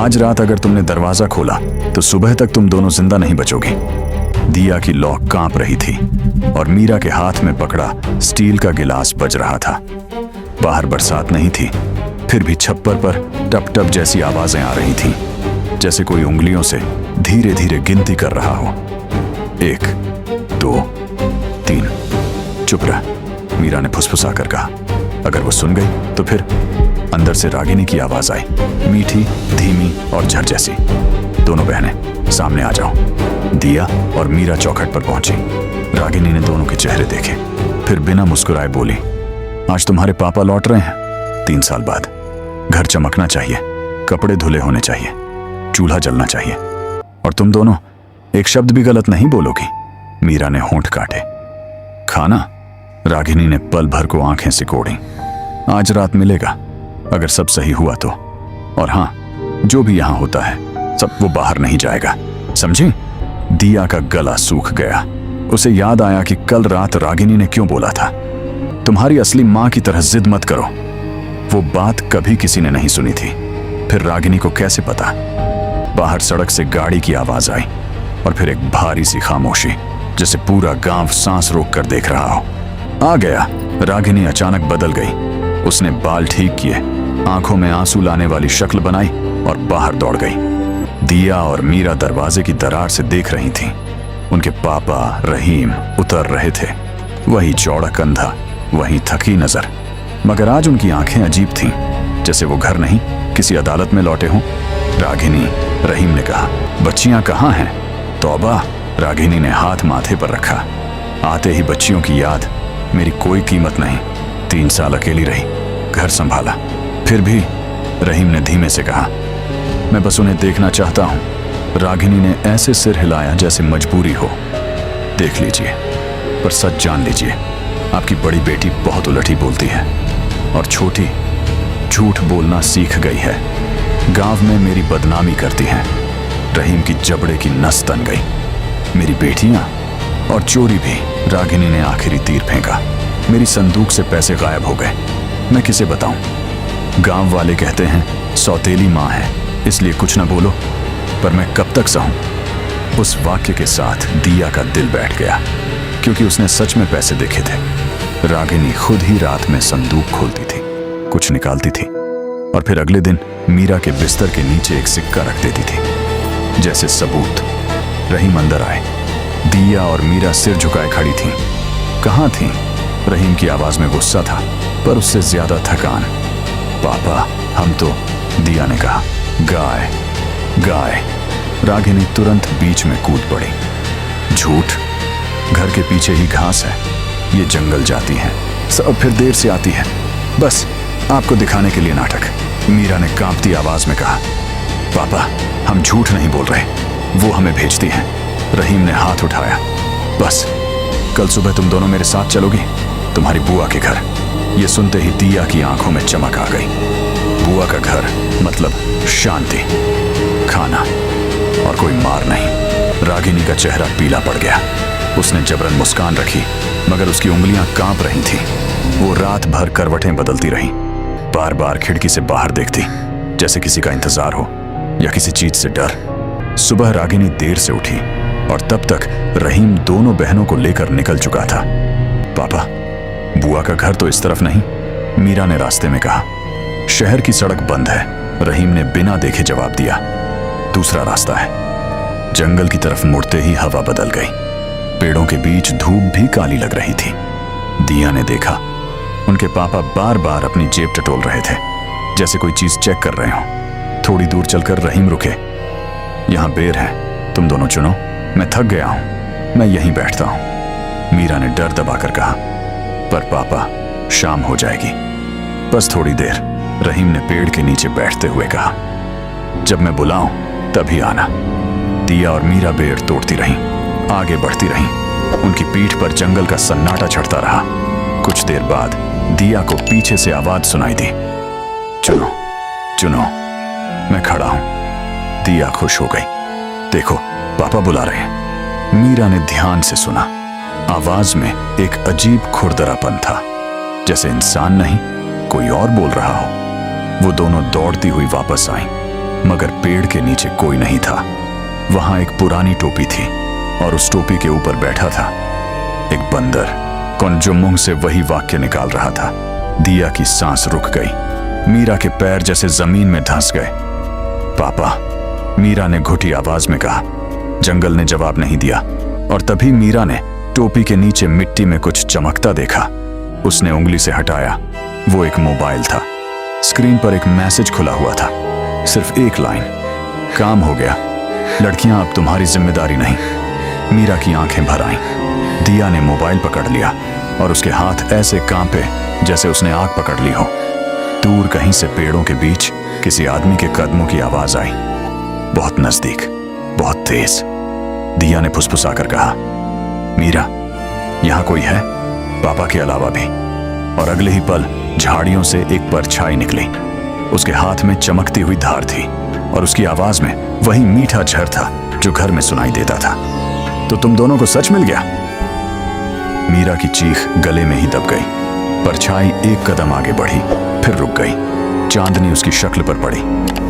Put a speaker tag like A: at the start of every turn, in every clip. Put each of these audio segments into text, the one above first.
A: आज रात अगर तुमने दरवाजा खोला तो सुबह तक तुम दोनों जिंदा नहीं बचोगे। दिया की लौ कांप रही थी और मीरा के हाथ में पकड़ा स्टील का गिलास बज रहा था। बाहर बरसात नहीं थी, फिर भी छप्पर पर टप टप जैसी आवाजें आ रही थीं, जैसे कोई उंगलियों से धीरे धीरे गिनती कर रहा हो। 1 2 3। चुप रह, मीरा ने फुसफुसाकर कहा। अगर वो सुन गई तो फिर? अंदर से रागिनी की आवाज आई, मीठी, धीमी और झर जैसी। दोनों बहनें सामने आ जाओ। दिया और मीरा चौखट पर पहुंची। रागिनी ने दोनों के चेहरे देखे, फिर बिना मुस्कुराए बोली, आज तुम्हारे पापा लौट रहे हैं 3 साल बाद। घर चमकना चाहिए, कपड़े धुले होने चाहिए, चूल्हा जलना चाहिए, और तुम दोनों एक शब्द भी गलत नहीं बोलोगी। मीरा ने होंठ काटे। खाना? रागिनी ने पल भर को आंखें सिकोड़ी। आज रात मिलेगा, अगर सब सही हुआ तो। और हां, जो भी यहां होता है सब वो बाहर नहीं जाएगा, समझी? दिया का गला सूख गया। उसे याद आया कि कल रात रागिनी ने क्यों बोला था, तुम्हारी असली मां की तरह जिद मत करो। वो बात कभी किसी ने नहीं सुनी थी। फिर रागिनी को कैसे पता? बाहर सड़क से गाड़ी की आवाज आई और फिर एक भारी सी खामोशी, जैसे पूरा गांव सांस रोक कर देख रहा हो। आ गया। रागिनी अचानक बदल गई। उसने बाल ठीक किए, आंखों में आंसू लाने वाली शक्ल बनाई और बाहर दौड़ गई। दिया और मीरा दरवाजे की दरार से देख रही थीं। उनके पापा रहीम उतर रहे थे, वही चौड़ा कंधा, वही थकी नजर, मगर आज उनकी आंखें अजीब थीं, जैसे वो घर नहीं किसी अदालत में लौटे हों। रागिनी, रहीम ने कहा, बच्चियां कहाँ हैं? तौबा, रागिनी ने हाथ माथे पर रखा। आते ही बच्चियों की याद। मेरी कोई कीमत नहीं, 3 साल अकेली रही, घर संभाला। फिर भी, रहीम ने धीमे से कहा, मैं बस उन्हें देखना चाहता हूं। रागिनी ने ऐसे सिर हिलाया जैसे मजबूरी हो। देख लीजिए, पर सच जान लीजिए, आपकी बड़ी बेटी बहुत उलटी बोलती है और छोटी झूठ बोलना सीख गई है। गांव में मेरी बदनामी करती हैं। रहीम की जबड़े की नस तन गई। मेरी बेटियां और चोरी भी। रागिनी ने आखिरी तीर फेंका। मेरी संदूक से पैसे गायब हो गए। मैं किसे बताऊं? गांव वाले कहते हैं सौतेली मां है, इसलिए कुछ न बोलो, पर मैं कब तक सहूं? उस वाक्य के साथ दिया का दिल बैठ गया, क्योंकि उसने सच में पैसे देखे थे। रागिनी खुद ही रात में संदूक खोलती थी, कुछ निकालती थी, और फिर अगले दिन मीरा के बिस्तर के नीचे एक सिक्का रख देती थी, जैसे सबूत। रहीम अंदर आए। दिया और मीरा सिर झुकाए खड़ी थीं। कहाँ थीं? रहीम की आवाज में गुस्सा था, पर उससे ज्यादा थकान। पापा, हम तो, दिया ने कहा। गाय, गाय। रागिनी तुरंत बीच में कूद पड़ी। झूठ, घर के पीछे ही घास है, ये जंगल जाती है, सब फिर देर से आती है, बस आपको दिखाने के लिए नाटक। मीरा ने कांपती आवाज में कहा, पापा, हम झूठ नहीं बोल रहे, वो हमें भेजती हैं। रहीम ने हाथ उठाया। बस, कल सुबह तुम दोनों मेरे साथ चलोगी, तुम्हारी बुआ के घर। ये सुनते ही दिया की आंखों में चमक आ गई। बुआ का घर मतलब शांति, खाना और कोई मार नहीं। रागिनी का चेहरा पीला पड़ गया। उसने जबरन मुस्कान रखी, मगर उसकी उंगलियां कांप रही थीं। वो रात भर करवटें बदलती रही, बार बार खिड़की से बाहर देखती, जैसे किसी का इंतजार हो या किसी चीज से डर। सुबह रागिनी देर से उठी और तब तक रहीम दोनों बहनों को लेकर निकल चुका था। पापा, बुआ का घर तो इस तरफ नहीं, मीरा ने रास्ते में कहा। शहर की सड़क बंद है, रहीम ने बिना देखे जवाब दिया। दूसरा रास्ता है। जंगल की तरफ मुड़ते ही हवा बदल गई। पेड़ों के बीच धूप भी काली लग रही थी। दिया ने देखा, उनके पापा बार बार अपनी जेब टटोल रहे थे, जैसे कोई चीज चेक कर रहे हो। थोड़ी दूर चलकर रहीम रुके। यहां बेर है, तुम दोनों चुनो, मैं थक गया हूं, मैं यहीं बैठता हूं। मीरा ने डर दबाकर कहा। पर पापा, शाम हो जाएगी, बस थोड़ी देर, रहीम ने पेड़ के नीचे बैठते हुए कहा। जब मैं बुलाऊं तभी आना। दिया और मीरा बेर तोड़ती रहीं, आगे बढ़ती रहीं। उनकी पीठ पर जंगल का सन्नाटा छटता रहा। कुछ देर बाद दिया को पीछे से आवाज सुनाई दी, चुनो, चुनो। मैं खड़ा हूं। दिया खुश हो गई। देखो, पापा बुला रहे हैं। मीरा ने ध्यान से सुना। आवाज में एक अजीब खुरदरापन था, जैसे इंसान नहीं कोई और बोल रहा हो। वो दोनों दौड़ती हुई वापस आईं। मगर पेड़ के नीचे कोई नहीं था। वहां एक पुरानी टोपी थी और उस टोपी के ऊपर बैठा था एक बंदर, कौन जो मुंह से वही वाक्य निकाल रहा था। दिया की सांस रुक गई। मीरा के पैर जैसे जमीन में धंस गए। पापा, मीरा ने घुटी आवाज में कहा। जंगल ने जवाब नहीं दिया और तभी मीरा ने टोपी के नीचे मिट्टी में कुछ चमकता देखा। उसने उंगली से हटाया। वो एक मोबाइल था। स्क्रीन पर एक मैसेज खुला हुआ था, सिर्फ एक लाइन, काम हो गया, लड़कियां अब तुम्हारी जिम्मेदारी नहीं। मीरा की आंखें भर आईं। दिया ने मोबाइल पकड़ लिया और उसके हाथ ऐसे कांपे जैसे उसने आग पकड़ ली हो। दूर कहीं से पेड़ों के बीच किसी आदमी के कदमों की आवाज आई, बहुत नजदीक, बहुत तेज। दिया ने फुसफुसाकर कहा, मीरा, यहां कोई है? पापा के अलावा भी। और अगले ही पल झाड़ियों से एक परछाई निकली। उसके हाथ में चमकती हुई धार थी और उसकी आवाज में वही मीठा झर था जो घर में सुनाई देता था। तो तुम दोनों को सच मिल गया? मीरा की चीख गले में ही दब गई। परछाई एक कदम आगे बढ़ी, फिर रुक गई। चांदनी उसकी शक्ल पर पड़ी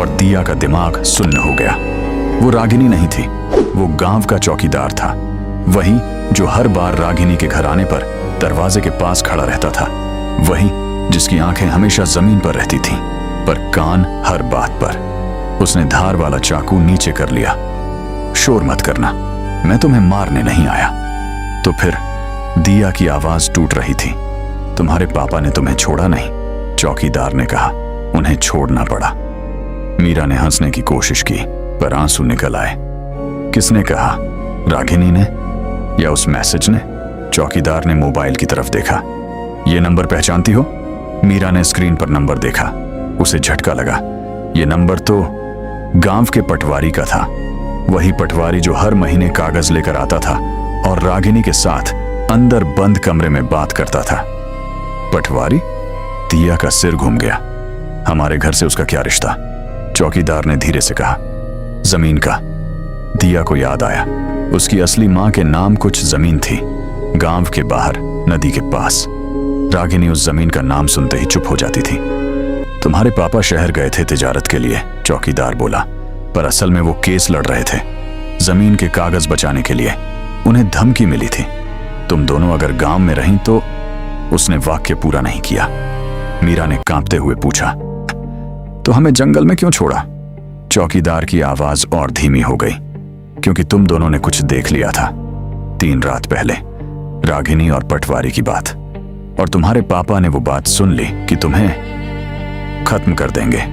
A: और दिया का दिमाग सुन्न हो गया। वो रागिनी नहीं थी, वो गांव का चौकीदार था। वही जो हर बार रागिनी के घर आने पर दरवाजे के पास खड़ा रहता था। वही जिसकी आंखें हमेशा जमीन पर रहती थीं, पर कान हर बात पर। उसने धार वाला चाकू नीचे कर लिया। शोर मत करना, मैं तुम्हें मारने नहीं आया। तो फिर? दिया की आवाज टूट रही थी। तुम्हारे पापा ने तुम्हें छोड़ा नहीं, चौकीदार ने कहा। उन्हें छोड़ना पड़ा। मीरा ने हंसने की कोशिश की पर आंसू निकल आए। किसने कहा? रागिनी ने या उस मैसेज ने? चौकीदार ने मोबाइल की तरफ देखा। ये नंबर पहचानती हो? मीरा ने स्क्रीन पर नंबर देखा। उसे झटका लगा। ये नंबर तो गांव के पटवारी का था। वही पटवारी जो हर महीने कागज लेकर आता था और रागिनी के साथ अंदर बंद कमरे में बात करता था। पटवारी? दिया का सिर घूम गया। हमारे घर से उसका क्या रिश्ता? चौकीदार ने धीरे से कहा। जमीन का। दिया को याद आया, उसकी असली मां के नाम कुछ जमीन थी, गांव के बाहर, नदी के पास। रागिनी उस जमीन का नाम सुनते ही चुप हो जाती थी। तुम्हारे पापा शहर गए थे तिजारत के लिए, चौकीदार बोला, पर असल में वो केस लड़ रहे थे, जमीन के कागज बचाने के लिए। उन्हें धमकी मिली थी, तुम दोनों अगर गांव में रहीं तो। उसने वाक्य पूरा नहीं किया। मीरा ने कांपते हुए पूछा, तो हमें जंगल में क्यों छोड़ा? चौकीदार की आवाज और धीमी हो गई, क्योंकि तुम दोनों ने कुछ देख लिया था 3 रात पहले, रागिनी और पटवारी की बात। और तुम्हारे पापा ने वो बात सुन ली कि तुम्हें खत्म कर देंगे।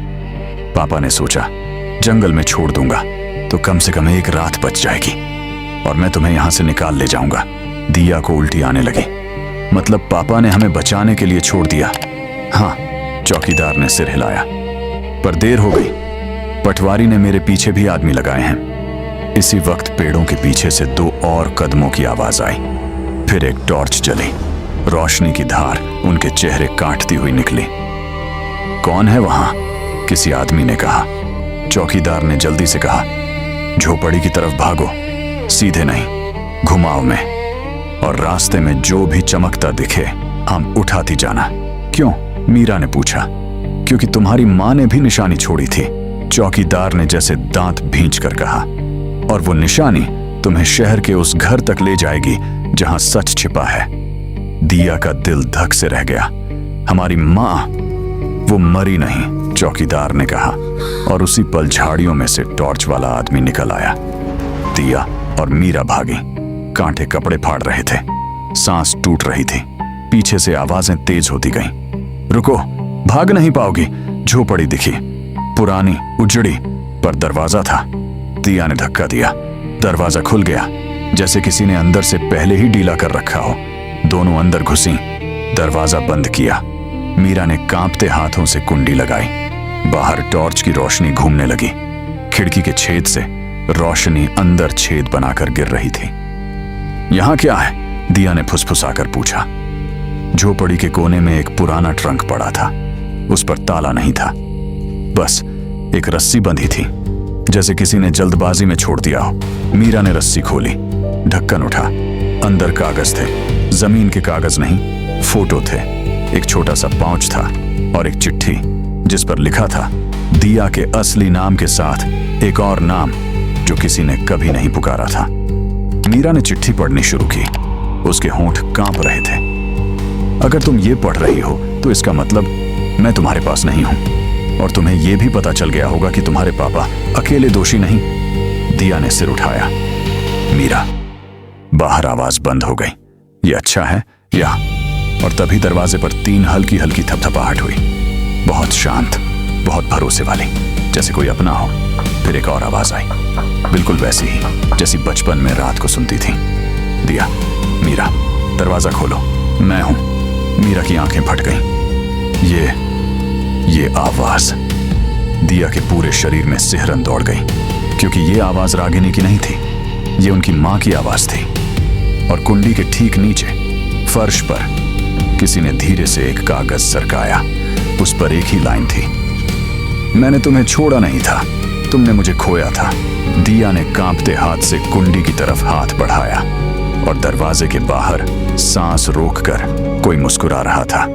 A: पापा ने सोचा, जंगल में छोड़ दूंगा तो कम से कम एक रात बच जाएगी और मैं तुम्हें यहां से निकाल ले जाऊंगा। दिया को उल्टी आने लगी। मतलब पापा ने हमें बचाने के लिए छोड़ दिया? हाँ, चौकीदार ने सिर हिलाया। पर देर हो गई। पटवारी ने मेरे पीछे भी आदमी लगाए हैं। इसी वक्त पेड़ों के पीछे से 2 और कदमों की आवाज आई। फिर एक टॉर्च जली। रोशनी की धार उनके चेहरे काटती हुई निकली। कौन है वहां? किसी आदमी ने कहा। चौकीदार ने जल्दी से कहा, झोपड़ी की तरफ भागो, सीधे नहीं, घुमाव में, और रास्ते में जो भी चमकता दिखे हम उठाती जाना। क्यों? मीरा ने पूछा। क्योंकि तुम्हारी मां ने भी निशानी छोड़ी थी, चौकीदार ने जैसे दांत भींच कर कहा। और वो निशानी तुम्हें शहर के उस घर तक ले जाएगी जहां सच छिपा है। दिया का दिल धक से रह गया। हमारी मां, वो मरी नहीं, चौकीदार ने कहा। और उसी पल झाड़ियों में से टॉर्च वाला आदमी निकल आया। दिया और मीरा भागी। कांटे कपड़े फाड़ रहे थे, सांस टूट रही थी। पीछे से आवाजें तेज होती गईं। रुको, भाग नहीं पाओगी। झोपड़ी दिखी, पुरानी, उजड़ी, पर दरवाजा था। दिया ने धक्का दिया। दरवाजा खुल गया, जैसे किसी ने अंदर से पहले ही ढीला कर रखा हो। दोनों अंदर घुसी, दरवाजा बंद किया। मीरा ने कांपते हाथों से कुंडी लगाई। बाहर टॉर्च की रोशनी घूमने लगी। खिड़की के छेद से रोशनी अंदर छेद बनाकर गिर रही थी। यहां क्या है? दिया ने फुसफुसाकर पूछा। झोपड़ी के कोने में एक पुराना ट्रंक पड़ा था। उस पर ताला नहीं था, बस एक रस्सी बंधी थी, जैसे किसी ने जल्दबाजी में छोड़ दिया हो। मीरा ने रस्सी खोली, ढक्कन उठा। अंदर कागज थे, जमीन के कागज नहीं, फोटो थे। एक छोटा सा पाउच था और एक चिट्ठी जिस पर लिखा था, दिया के असली नाम के साथ एक और नाम जो किसी ने कभी नहीं पुकारा था। मीरा ने चिट्ठी पढ़नी शुरू की। उसके होंठ कांप रहे थे। अगर तुम ये पढ़ रही हो तो इसका मतलब मैं तुम्हारे पास नहीं हूं और तुम्हें यह भी पता चल गया होगा कि तुम्हारे पापा अकेले दोषी नहीं। दिया ने सिर उठाया। मीरा, बाहर आवाज बंद हो गई। ये अच्छा है या? और तभी दरवाजे पर 3 हल्की हल्की थपथपाहट हुई, बहुत शांत, बहुत भरोसे वाली, जैसे कोई अपना हो। फिर एक और आवाज आई, बिल्कुल वैसी ही जैसी बचपन में रात को सुनती थी। दिया, मीरा, दरवाजा खोलो, मैं हूं। मीरा की आंखें फट गईं। ये आवाज। दिया के पूरे शरीर में सिहरन दौड़ गई, क्योंकि ये आवाज रागिनी की नहीं थी, ये उनकी मां की आवाज थी। और कुंडी के ठीक नीचे फर्श पर किसी ने धीरे से एक कागज सरकाया। उस पर एक ही लाइन थी, मैंने तुम्हें छोड़ा नहीं था, तुमने मुझे खोया था। दिया ने कांपते हाथ से कुंडी की तरफ हाथ बढ़ाया और दरवाजे के बाहर सांस रोककर कोई मुस्कुरा रहा था।